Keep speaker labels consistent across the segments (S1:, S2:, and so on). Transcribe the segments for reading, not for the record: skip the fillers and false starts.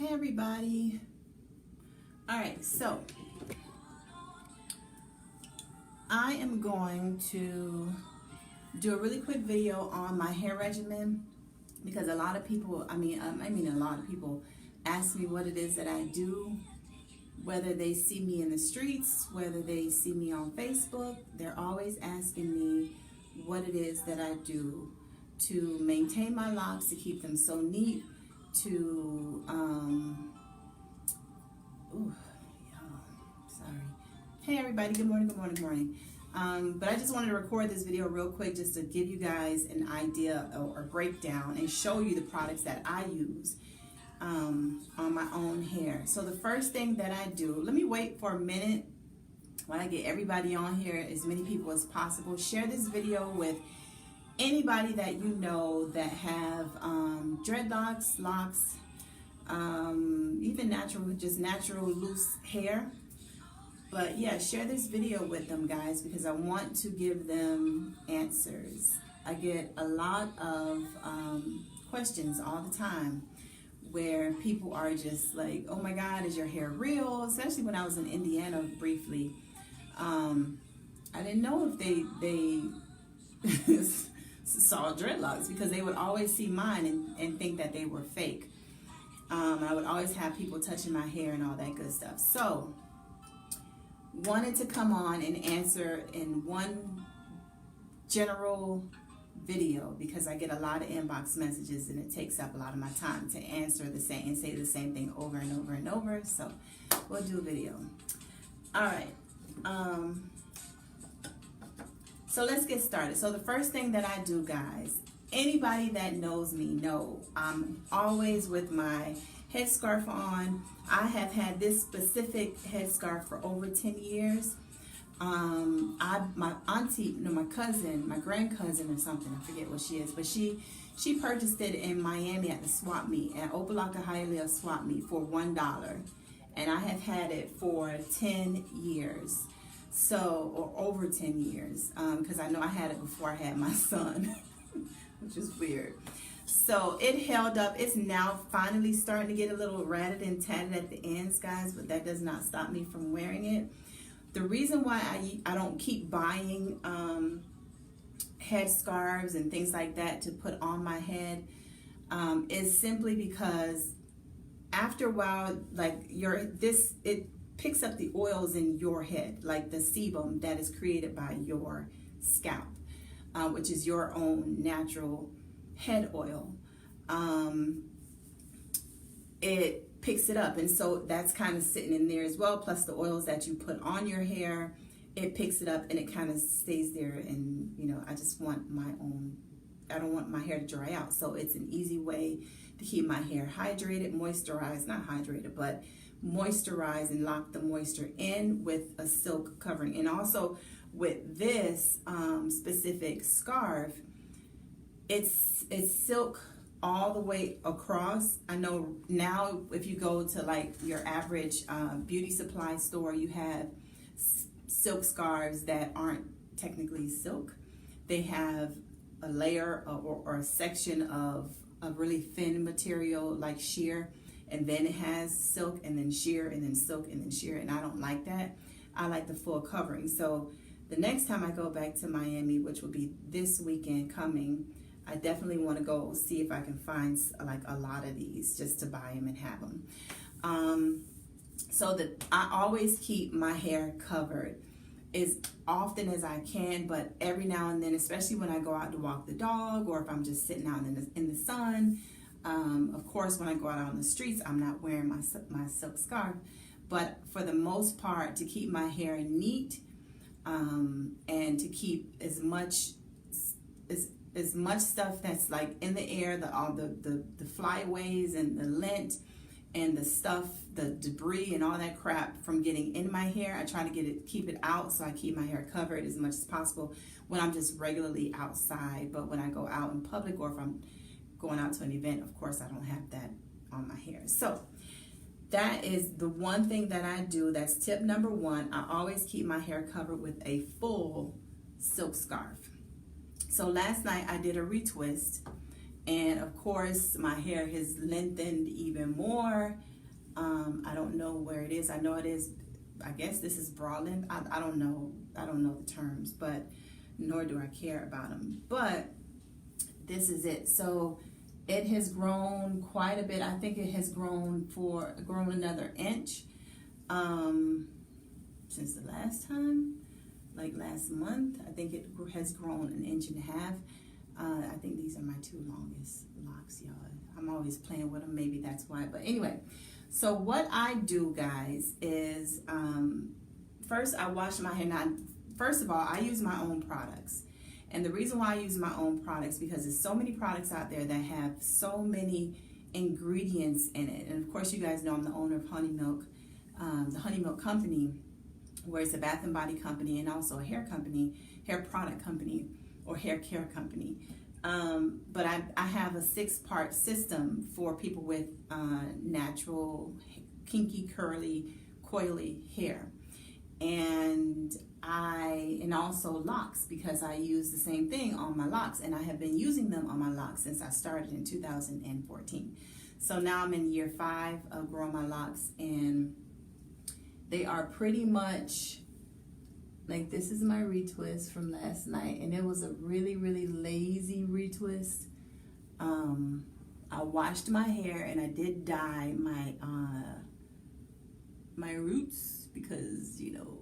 S1: Hey everybody. All right, so I am going to do a really quick video on my hair regimen because a lot of people, I mean a lot of people ask me what it is that I do, whether they see me in the streets, whether they see me on Facebook. They're always asking me what it is that I do to maintain my locks, to keep them so neat, to sorry. Hey everybody, good morning, good morning, good morning. But I just wanted to record this video real quick just to give you guys an idea or breakdown and show you the products that I use on my own hair. So the first thing that I do, let me wait for a minute while I get everybody on here, as many people as possible. Share this video with anybody that you know that have dreadlocks, locks, even just natural loose hair. But yeah, share this video with them, guys, because I want to give them answers. I get a lot of questions all the time where people are just like, oh my God, is your hair real? Especially when I was in Indiana briefly. I didn't know if they saw dreadlocks because they would always see mine and think that they were fake. I would always have people touching my hair and all that good stuff. So, wanted to come on and answer in one general video because I get a lot of inbox messages and it takes up a lot of my time to answer the same and say the same thing over and over and over. So, we'll do a video. All right. So let's get started. So the first thing that I do, guys, anybody that knows me know I'm always with my headscarf on. I have had this specific headscarf for over 10 years. My auntie, my cousin, my grand cousin or something, I forget what she is, but she purchased it in Miami at the swap meet, at Opelika Hialeah swap meet for $1. And I have had it for 10 years. So, or over 10 years, because I know I had it before I had my son, which is weird. So it held up. It's now finally starting to get a little ratted and tatted at the ends, guys, but that does not stop me from wearing it. The reason why I don't keep buying headscarves and things like that to put on my head is simply because after a while, like it picks up the oils in your head, like the sebum that is created by your scalp, which is your own natural head oil. It picks it up, and so that's kind of sitting in there as well, plus the oils that you put on your hair. It picks it up and it kind of stays there, and I just want my own, I don't want my hair to dry out, so it's an easy way to keep my hair hydrated, moisturized, not hydrated, but moisturize and lock the moisture in with a silk covering. And also with this specific scarf, it's silk all the way across. I know now if you go to like your average beauty supply store, you have silk scarves that aren't technically silk. They have a layer or a section of a really thin material like sheer, and then it has silk and then sheer and then silk and then sheer, and I don't like that. I like the full covering. So the next time I go back to Miami, which will be this weekend coming, I definitely want to go see if I can find like a lot of these just to buy them and have them. So that I always keep my hair covered as often as I can, but every now and then, especially when I go out to walk the dog or if I'm just sitting out in the sun. Of course, when I go out on the streets, I'm not wearing my silk scarf, but for the most part, to keep my hair neat and to keep as much stuff that's like in the air, all the flyaways and the lint and the stuff, the debris and all that crap from getting in my hair. I try to keep it out, so I keep my hair covered as much as possible when I'm just regularly outside. But when I go out in public or if I'm going out to an event, of course I don't have that on my hair. So that is the one thing that I do. That's tip number one. I always keep my hair covered with a full silk scarf. So last night I did a retwist, and of course my hair has lengthened even more. I don't know where it is. I know it is, I guess this is Broadland. I don't know. I don't know the terms, but nor do I care about them. But this is it. So it has grown quite a bit. I think it has grown another inch since the last time, like last month. I think it has grown an inch and a half. I think these are my 2 longest locks, y'all. I'm always playing with them. Maybe that's why. But anyway, so what I do, guys, is first I wash my hair. Now, first of all, I use my own products. And the reason why I use my own products, because there's so many products out there that have so many ingredients in it. And of course, you guys know I'm the owner of HoneyMilk, the HoneyMilk company, where it's a bath and body company and also a hair company, hair product company, or hair care company. But I have a 6-part system for people with natural, kinky, curly, coily hair. And also locks, because I use the same thing on my locks, and I have been using them on my locks since I started in 2014. So now I'm in year 5 of growing my locks, and they are pretty much like, this is my retwist from last night, and it was a really, really lazy retwist. I washed my hair, and I did dye my roots, because, you know,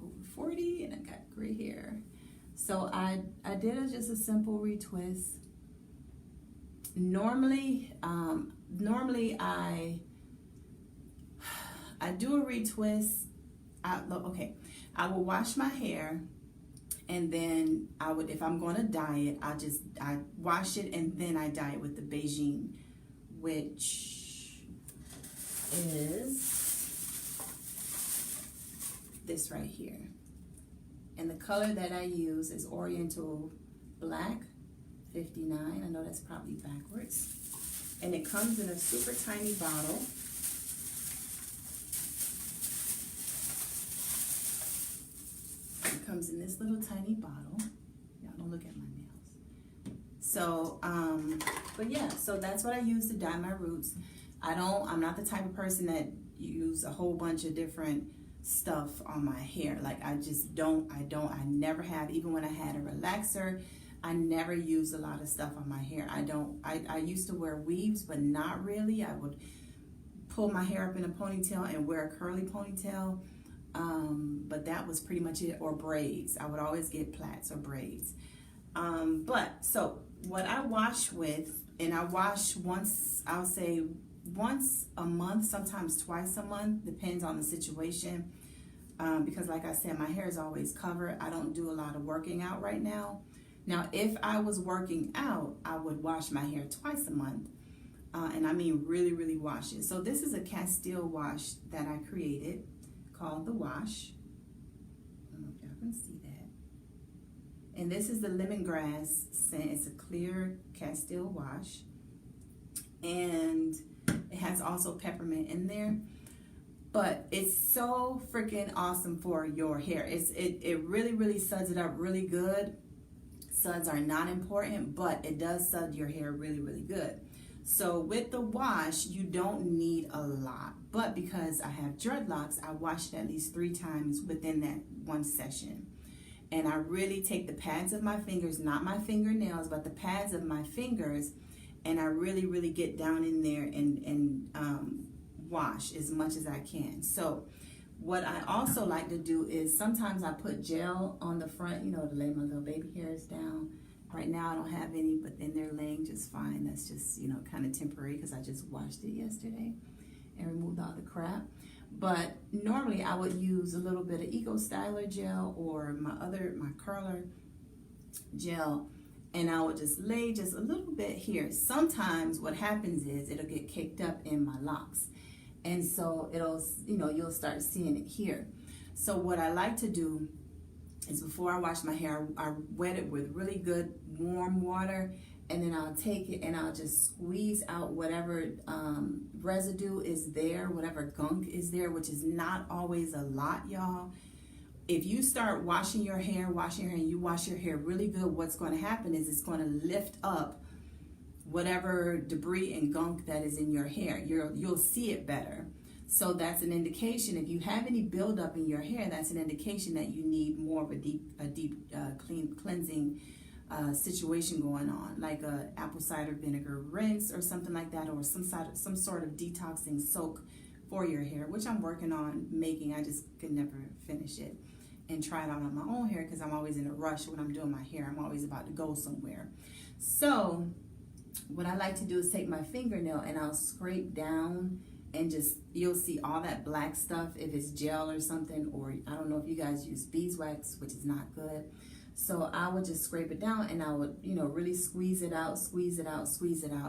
S1: over 40 and I got gray hair. So I did just a simple retwist. Normally I do a retwist. Okay, I will wash my hair, and then if I'm going to dye it, I wash it, and then I dye it with the Beijing, which is this right here. And the color that I use is Oriental Black 59. I know that's probably backwards. And it comes in a super tiny bottle. It comes in this little tiny bottle. Y'all don't look at my nails. So, but yeah, so that's what I use to dye my roots. I'm not the type of person that use a whole bunch of different stuff on my hair. Like, I never have. Even when I had a relaxer, I never used a lot of stuff on my hair. I used to wear weaves, but not really. I would pull my hair up in a ponytail and wear a curly ponytail, but that was pretty much it. Or braids. I would always get plaits or braids. But so what I wash with, and I wash once, I'll say once a month, sometimes twice a month, depends on the situation. Because like I said, my hair is always covered. I don't do a lot of working out right now. Now, if I was working out, I would wash my hair twice a month. And I mean really, really wash it. So this is a Castile wash that I created called The Wash. I don't know if y'all can see that. And this is the lemongrass scent. It's a clear Castile wash. And it has also peppermint in there. But it's so freaking awesome for your hair. It really, really suds it up really good. Suds are not important, but it does sud your hair really, really good. So with the wash, you don't need a lot. But because I have dreadlocks, I wash it at least 3 times within that one session. And I really take the pads of my fingers, not my fingernails, but the pads of my fingers, and I really, really get down in there and wash as much as I can. So what I also like to do is sometimes I put gel on the front, you know, to lay my little baby hairs down. Right now I don't have any, but then they're laying just fine. That's just, you know, kind of temporary because I just washed it yesterday and removed all the crap. But normally I would use a little bit of Eco Styler gel or my curler gel, and I would just lay just a little bit here. Sometimes what happens is it'll get caked up in my locks. And so it'll, you know, you'll start seeing it here. So what I like to do is before I wash my hair, I wet it with really good warm water, and then I'll take it and I'll just squeeze out whatever residue is there, whatever gunk is there, which is not always a lot, y'all. If you start washing your hair, and you wash your hair really good, what's going to happen is it's going to lift up whatever debris and gunk that is in your hair. You'll see it better. So that's an indication. If you have any buildup in your hair, that's an indication that you need more of a deep cleansing situation going on, like a apple cider vinegar rinse or something like that, or some sort of detoxing soak for your hair, which I'm working on making. I just could never finish it and try it out on my own hair because I'm always in a rush when I'm doing my hair. I'm always about to go somewhere. So what I like to do is take my fingernail and I'll scrape down, and just, you'll see all that black stuff if it's gel or something, or I don't know if you guys use beeswax, which is not good. So I would just scrape it down and I would, really squeeze it out,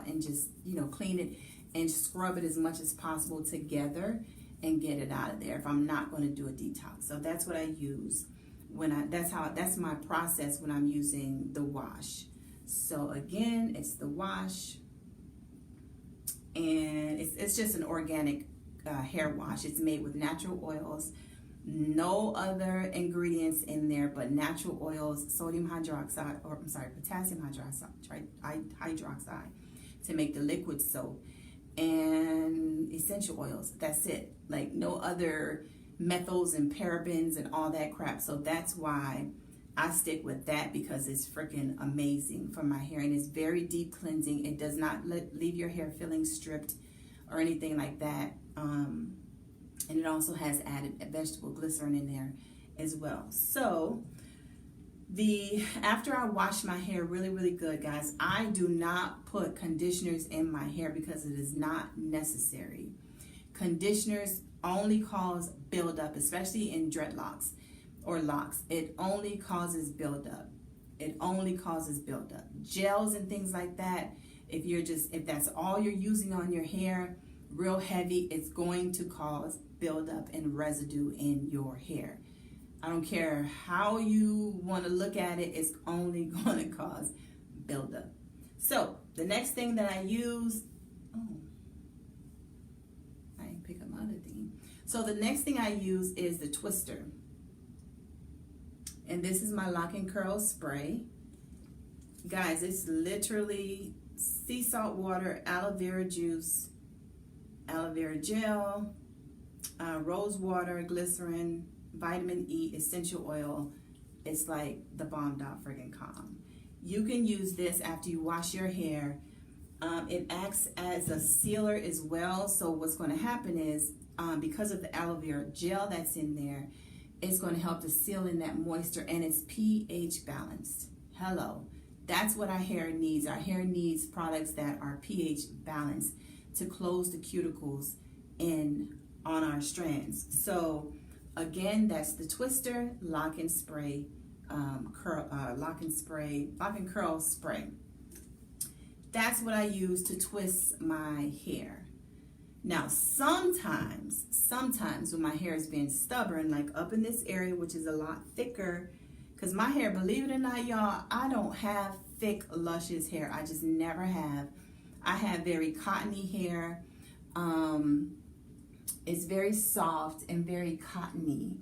S1: and just, clean it and scrub it as much as possible together and get it out of there if I'm not going to do a detox. So that's what I use that's my process when I'm using the wash. So again, it's the wash, and it's just an organic hair wash. It's made with natural oils, no other ingredients in there but natural oils, potassium hydroxide to make the liquid soap, and essential oils. That's it. Like no other methyls and parabens and all that crap. So that's why I stick with that, because it's freaking amazing for my hair, and it's very deep cleansing. It does not leave your hair feeling stripped or anything like that. And it also has added vegetable glycerin in there as well. So after I wash my hair really, really good, guys, I do not put conditioners in my hair because it is not necessary. Conditioners only cause buildup, especially in dreadlocks or locks. It only causes buildup. Gels and things like that, if that's all you're using on your hair, real heavy, it's going to cause buildup and residue in your hair. I don't care how you want to look at it, it's only going to cause buildup. So the next thing that I use, I didn't pick up my other thing. So the next thing I use is the twister. And this is my Lock and Curl spray. Guys, it's literally sea salt water, aloe vera juice, aloe vera gel, rose water, glycerin, vitamin E, essential oil. It's like the bomb.com. You can use this after you wash your hair. It acts as a sealer as well. So what's going to happen is, because of the aloe vera gel that's in there, it's going to help to seal in that moisture, and it's pH balanced. Hello. That's what our hair needs. Our hair needs products that are pH balanced to close the cuticles in on our strands. So again, that's the twister, lock and curl spray. That's what I use to twist my hair. Now, sometimes when my hair is being stubborn, like up in this area, which is a lot thicker, because my hair, believe it or not, y'all, I don't have thick, luscious hair. I just never have. I have very cottony hair. It's very soft and very cottony.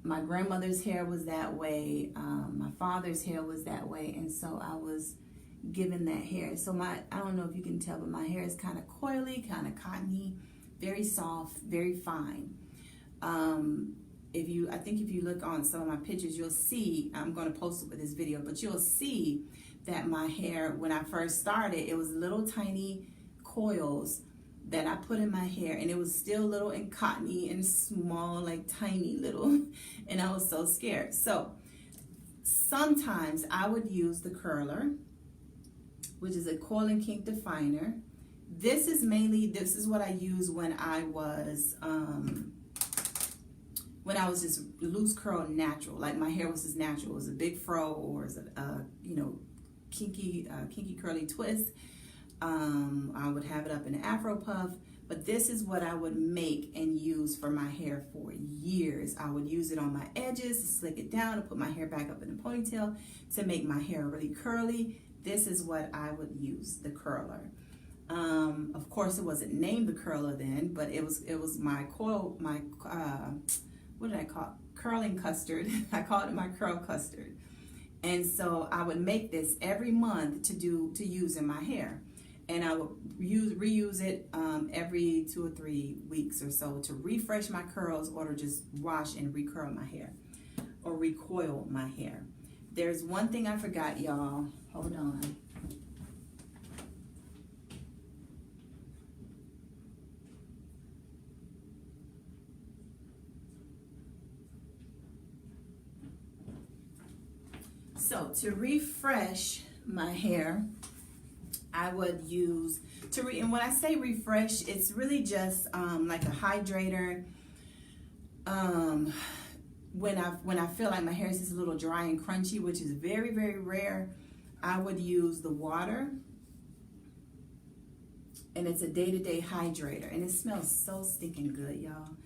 S1: My grandmother's hair was that way. My father's hair was that way. And so I was given that hair. So I don't know if you can tell, but my hair is kind of coily, kind of cottony, very soft, very fine. I think if you look on some of my pictures, you'll see, I'm going to post it with this video, but you'll see that my hair, when I first started, it was little tiny coils that I put in my hair, and it was still little and cottony and small, like tiny little, and I was so scared. So sometimes I would use the curler, which is a coil and kink definer. This is what I use when I was just loose curl natural, like my hair was just natural. It was a big fro, or is it kinky curly twist. I would have it up in an afro puff, but this is what I would make and use for my hair for years. I would use it on my edges to slick it down, to put my hair back up in a ponytail, to make my hair really curly. This is what I would use, the curler. Of course, it wasn't named the curler then, but it was my coil, what did I call it? Curling custard. I called it my curl custard. And so I would make this every month to use in my hair. and I would reuse it every 2 or 3 weeks or so to refresh my curls, or to just wash and recurl my hair or recoil my hair. There's one thing I forgot, y'all. Hold on. So to refresh my hair, I would use, and when I say refresh, it's really just like a hydrator. When I feel like my hair is just a little dry and crunchy, which is very, very rare, I would use the water. And it's a day-to-day hydrator, and it smells so stinking good, y'all.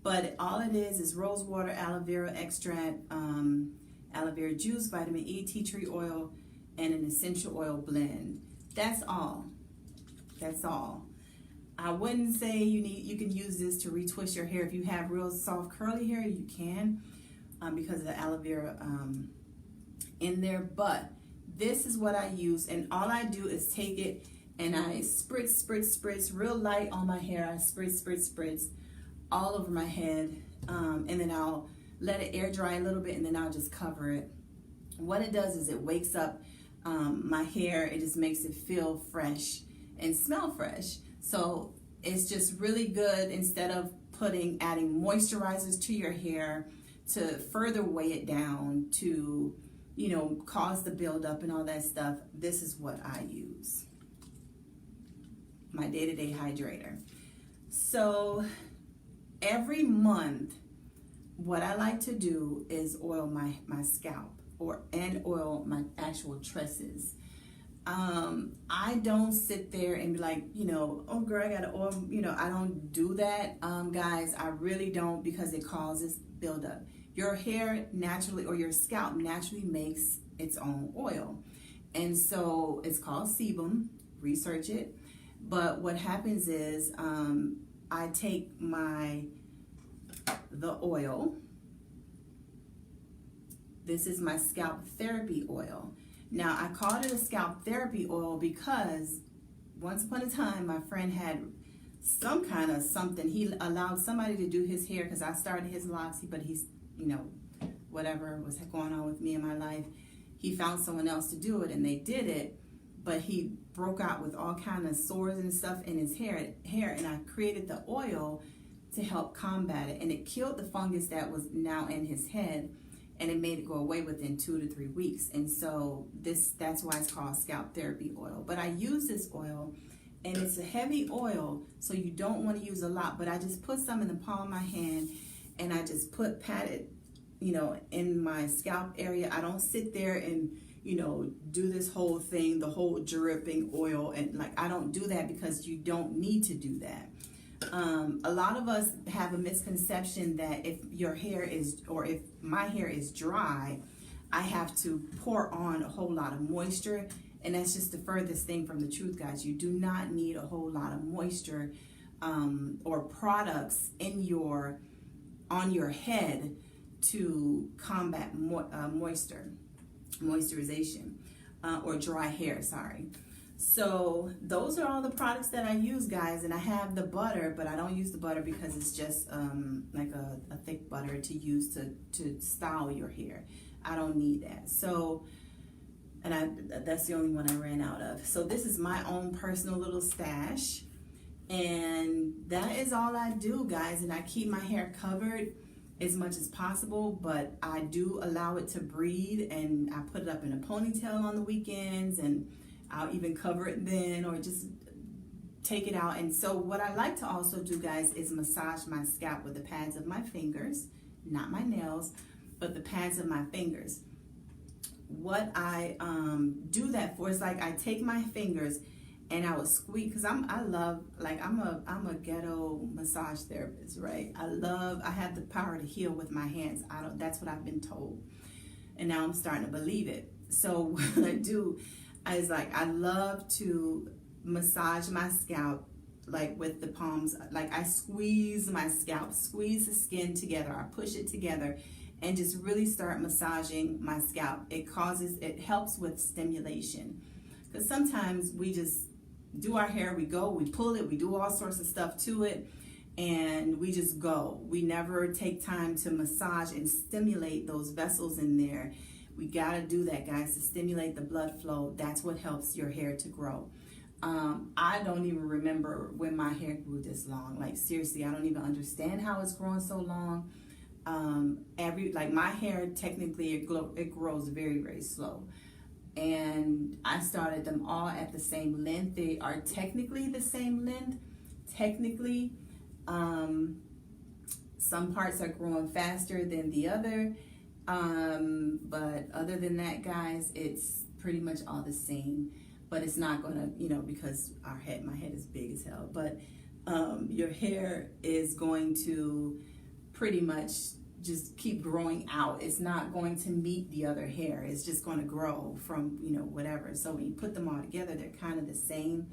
S1: But all it is rose water, aloe vera extract, aloe vera juice, vitamin E, tea tree oil, and an essential oil blend. That's all. That's all. I wouldn't say you can use this to retwist your hair. If you have real soft curly hair, you can, because of the aloe vera in there. But this is what I use, and all I do is take it and I spritz real light on my hair. I spritz all over my head, and then I'll let it air dry a little bit, and then I'll just cover it. What it does is it wakes up my hair. It just makes it feel fresh and smell fresh. So it's just really good, instead of adding moisturizers to your hair to further weigh it down, to cause the buildup and all that stuff. This is what I use, my day-to-day hydrator. So every month, what I like to do is oil my scalp and oil my actual tresses. I don't sit there and be like, oh girl, I gotta oil, I don't do that, guys. I really don't, because it causes buildup. Your hair naturally, or your scalp naturally, makes its own oil. And so it's called sebum. Research it. But what happens is I take the oil. This is my scalp therapy oil. Now, I called it a scalp therapy oil because once upon a time, my friend had some kind of something. He allowed somebody to do his hair, because I started his locks, but he's, whatever was going on with me in my life, he found someone else to do it, and they did it, but he broke out with all kind of sores and stuff in his hair, and I created the oil to help combat it, and it killed the fungus that was now in his head, and it made it go away within 2 to 3 weeks. And so that's why it's called scalp therapy oil. But I use this oil, and it's a heavy oil, so you don't want to use a lot, but I just put some in the palm of my hand, and I just pat it, in my scalp area. I don't sit there and, do this whole thing, the whole dripping oil, and I don't do that, because you don't need to do that. A lot of us have a misconception that if your hair is, or if my hair is dry, I have to pour on a whole lot of moisture, and that's just the furthest thing from the truth, guys. You do not need a whole lot of moisture or products on your head to combat moisturization or dry hair, sorry. So those are all the products that I use, guys. And I have the butter, but I don't use the butter because it's just like a thick butter to use to style your hair. I don't need that. So, and that's the only one I ran out of. So this is my own personal little stash, and that is all I do, guys. And I keep my hair covered as much as possible, but I do allow it to breathe, and I put it up in a ponytail on the weekends, and I'll even cover it then, or just take it out. And so what I like to also do, guys, is massage my scalp with the pads of my fingers, not my nails, but the pads of my fingers. What I do that for is, I take my fingers and I will squeeze, because I'm a ghetto massage therapist, right? I have the power to heal with my hands. That's what I've been told, and now I'm starting to believe it. So what I do is, I love to massage my scalp, with the palms. I squeeze my scalp, squeeze the skin together. I push it together and just really start massaging my scalp. It helps with stimulation, because sometimes we just do our hair, we go, we pull it, we do all sorts of stuff to it, and we just go. We never take time to massage and stimulate those vessels in there. We gotta do that, guys, to stimulate the blood flow. That's what helps your hair to grow. I don't even remember when my hair grew this long. Like, seriously, I don't even understand how it's growing so long. Like my hair, technically it grows very, very slow. And I started them all at the same length. They are technically the same length. Technically, some parts are growing faster than the other. But other than that, guys, it's pretty much all the same. But it's not gonna, because my head is big as hell. But your hair is going to pretty much just keep growing out. It's not going to meet the other hair. It's just going to grow from, whatever. So when you put them all together, they're kind of the same.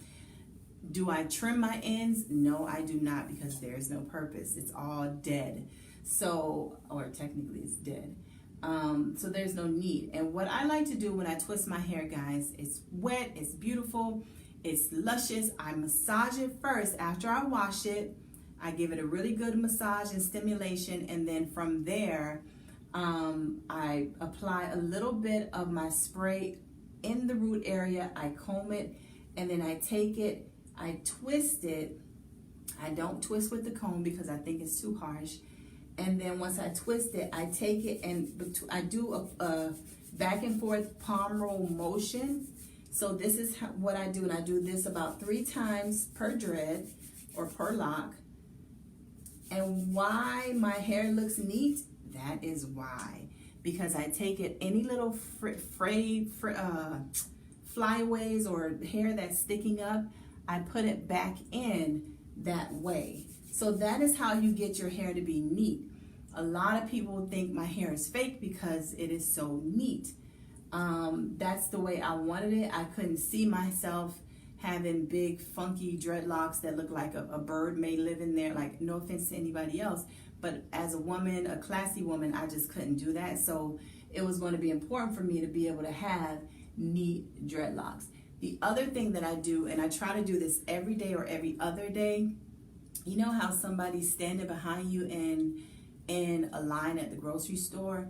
S1: Do I trim my ends? No, I do not, because there's no purpose. It's all dead. So, or technically it's dead. So there's no need. And what I like to do when I twist my hair, guys, it's wet, it's beautiful, it's luscious. I massage it first after I wash it. I give it a really good massage and stimulation, and then from there, I apply a little bit of my spray in the root area. I comb it, and then I take it, I twist it. I don't twist with the comb because I think it's too harsh. And then once I twist it, I take it and I do a back and forth palm roll motion. So this is what I do, and I do this about 3 times per dread or per lock. And why my hair looks neat? That is why. Because I take it, any little flyaways or hair that's sticking up, I put it back in that way. So that is how you get your hair to be neat. A lot of people think my hair is fake because it is so neat. That's the way I wanted it. I couldn't see myself having big funky dreadlocks that look like a bird may live in there. Like, no offense to anybody else, but as a woman, a classy woman, I just couldn't do that. So it was going to be important for me to be able to have neat dreadlocks. The other thing that I do, and I try to do this every day or every other day, you know how somebody's standing behind you in a line at the grocery store?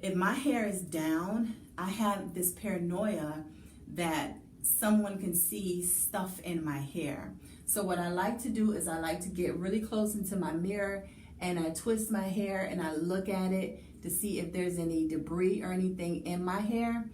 S1: If my hair is down, I have this paranoia that someone can see stuff in my hair. So what I like to do is I like to get really close into my mirror, and I twist my hair and I look at it to see if there's any debris or anything in my hair.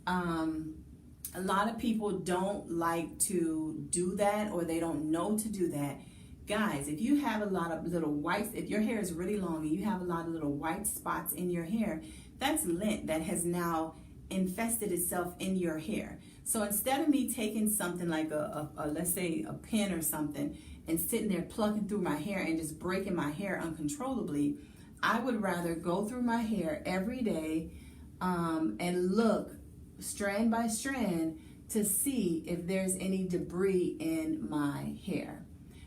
S1: A lot of people don't like to do that, or they don't know to do that. Guys, if you have a lot of little whites, if your hair is really long and you have a lot of little white spots in your hair, that's lint that has now infested itself in your hair. So instead of me taking something like let's say a pin or something and sitting there plucking through my hair and just breaking my hair uncontrollably, I would rather go through my hair every day and look strand by strand to see if there's any debris in my hair.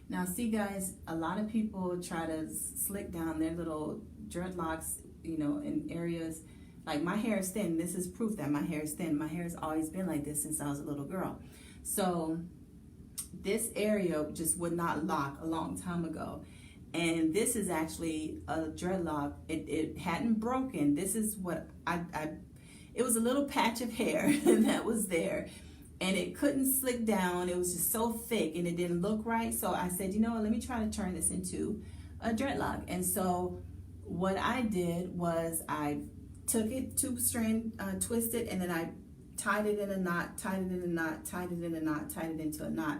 S1: Now see, guys, a lot of people try to slick down their little dreadlocks, in areas. Like, my hair is thin. This is proof that my hair is thin. My hair has always been like this since I was a little girl. So this area just would not lock a long time ago. And this is actually a dreadlock. It hadn't broken. This is what it was a little patch of hair that was there. And it couldn't slick down. It was just so thick and it didn't look right. So I said, you know what, let me try to turn this into a dreadlock. And so what I did was I took it 2-strand, twisted, and then I tied it in a knot, tied it in a knot, tied it in a knot, tied it into a knot.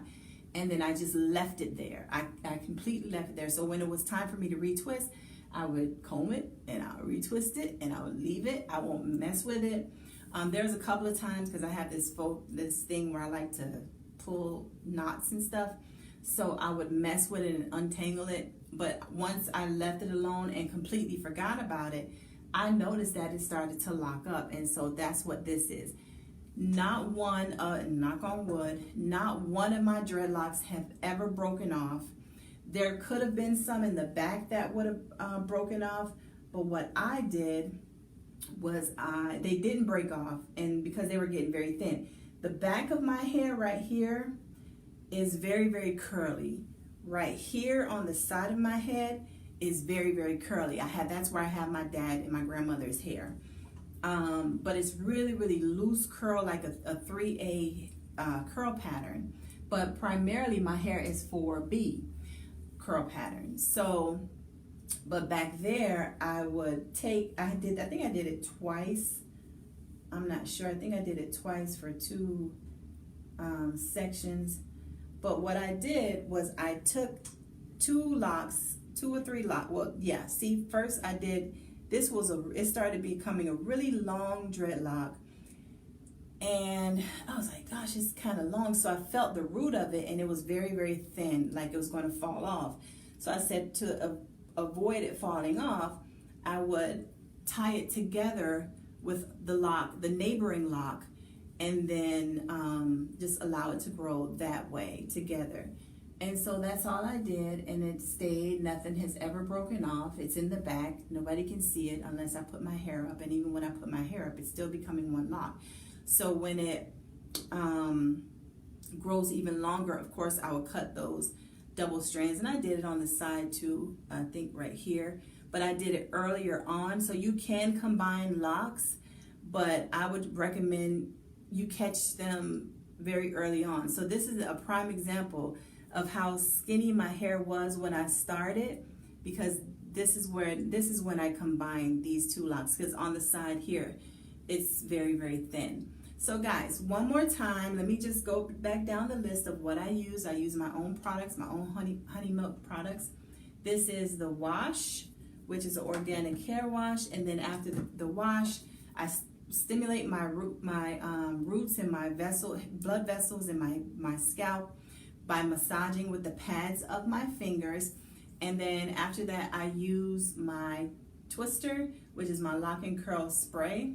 S1: And then I just left it there. I completely left it there. So when it was time for me to retwist, I would comb it and I would retwist it and I would leave it. I won't mess with it. There's a couple of times, because I have this thing where I like to pull knots and stuff. So I would mess with it and untangle it. But once I left it alone and completely forgot about it, I noticed that it started to lock up. And so that's what this is. Not one, knock on wood, not one of my dreadlocks have ever broken off. There could have been some in the back that would have broken off. But what I did was they didn't break off, and because they were getting very thin. The back of my hair right here, is very, very curly. Right here on the side of my head is very, very curly. That's where I have my dad and my grandmother's hair. But it's really, really loose curl, like a 3A curl pattern. But primarily my hair is 4B curl pattern. So, but back there I think I did it twice. I'm not sure. I think I did it twice for 2 sections. But what I did was I took 2 locks, 2 or 3 locks. Well, yeah, see, first I did, it started becoming a really long dreadlock. And I was like, gosh, it's kind of long. So I felt the root of it, and it was very, very thin, like it was going to fall off. So I said to avoid it falling off, I would tie it together with the neighboring lock, and then just allow it to grow that way together. And so that's all I did, and it stayed. Nothing has ever broken off. It's in the back. Nobody can see it unless I put my hair up, and even when I put my hair up, it's still becoming one lock. So when it grows even longer, of course, I will cut those double strands, and I did it on the side too, I think right here, but I did it earlier on. So you can combine locks, but I would recommend you catch them very early on. So this is a prime example of how skinny my hair was when I started, because this is when I combined these 2 locks, because on the side here it's very, very thin. So guys, one more time, let me just go back down the list of what I use. I use my own products, my own HoneyMilk products. This is the wash, which is an organic hair wash, and then after the wash, I stimulate my roots and my blood vessels in my scalp by massaging with the pads of my fingers. And then after that, I use my twister, which is my lock and curl spray,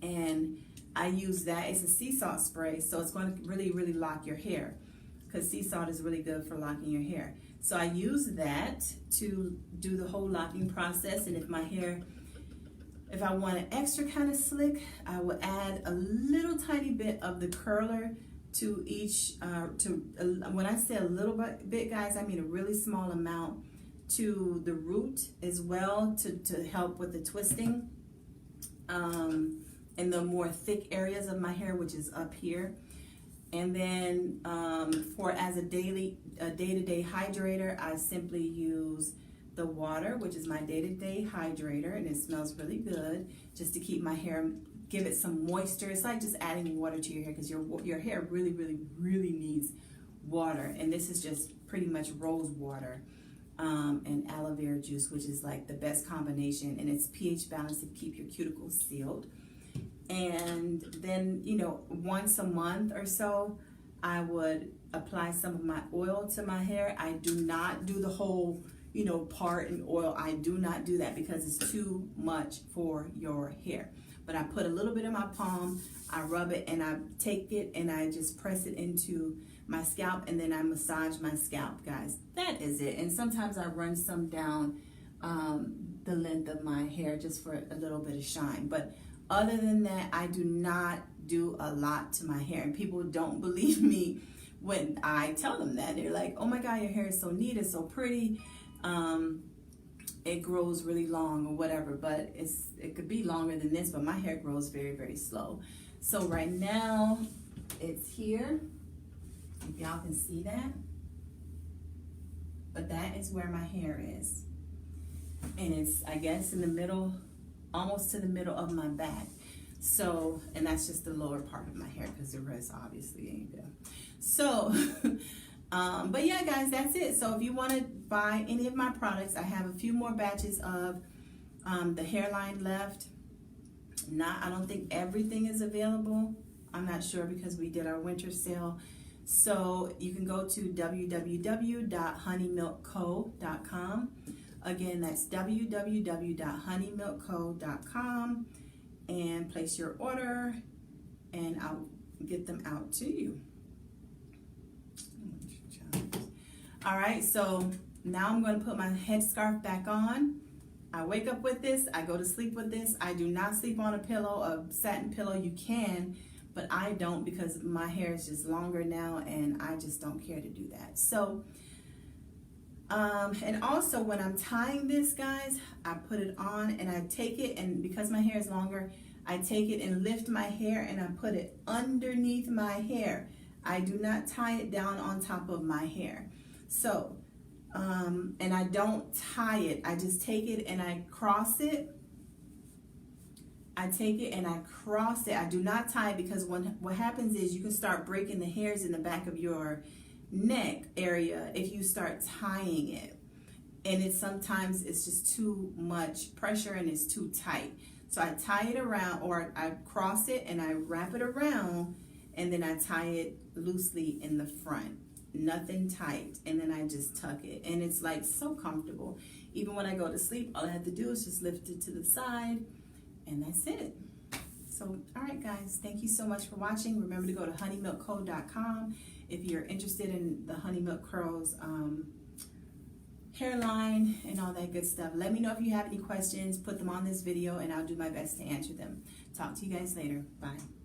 S1: and I use that. It's a sea salt spray, so it's going to really, really lock your hair, because sea salt is really good for locking your hair. So I use that to do the whole locking process. And if I want it extra kind of slick, I will add a little tiny bit of the curler to each, when I say a little bit, guys, I mean a really small amount, to the root as well, to help with the twisting. In the more thick areas of my hair, which is up here. And then as a day-to-day hydrator, I simply use the water, which is my day-to-day hydrator, and it smells really good, just to keep my hair, give it some moisture. It's like just adding water to your hair, because your hair really, really, really needs water. And this is just pretty much rose water and aloe vera juice, which is like the best combination, and it's pH balanced to keep your cuticles sealed. And then, once a month or so, I would apply some of my oil to my hair. I do not do the whole, part in oil. I do not do that, because it's too much for your hair. But I put a little bit in my palm, I rub it, and I take it and I just press it into my scalp, and then I massage my scalp, guys. That is it. And sometimes I run some down the length of my hair just for a little bit of shine. But other than that, I do not do a lot to my hair. And people don't believe me when I tell them that. They're like, oh my God, your hair is so neat, it's so pretty. It grows really long or whatever, but it could be longer than this, but my hair grows very, very slow. So right now, it's here. If y'all can see that. But that is where my hair is. And it's, I guess, in the middle, almost to the middle of my back. So, and that's just the lower part of my hair, because the rest obviously ain't there. So, but yeah, guys, that's it. So if you want to buy any of my products, I have a few more batches of the hairline left. I don't think everything is available. I'm not sure, because we did our winter sale. So you can go to www.honeymilkco.com. Again, that's www.honeymilkco.com, and place your order, and I'll get them out to you. All right, so now I'm going to put my headscarf back on. I wake up with this. I go to sleep with this. I do not sleep on a pillow, a satin pillow. You can, but I don't because my hair is just longer now and I just don't care to do that. So, and also when I'm tying this, guys, I put it on and I take it, and because my hair is longer, I take it and lift my hair and I put it underneath my hair. I do not tie it down on top of my hair. So, and I don't tie it. I just take it and I cross it. I take it and I cross it. I do not tie it because what happens is you can start breaking the hairs in the back of your neck area if you start tying it. And sometimes it's just too much pressure and it's too tight. So I tie it around, or I cross it and I wrap it around, and then I tie it loosely in the front. Nothing tight, and then I just tuck it, and it's like so comfortable. Even when I go to sleep, all I have to do is just lift it to the side, and that's it. So, all right, guys, thank you so much for watching. Remember to go to HoneyMilkCo.com if you're interested in the HoneyMilk Curls hairline and all that good stuff. Let me know if you have any questions. Put them on this video, and I'll do my best to answer them. Talk to you guys later. Bye.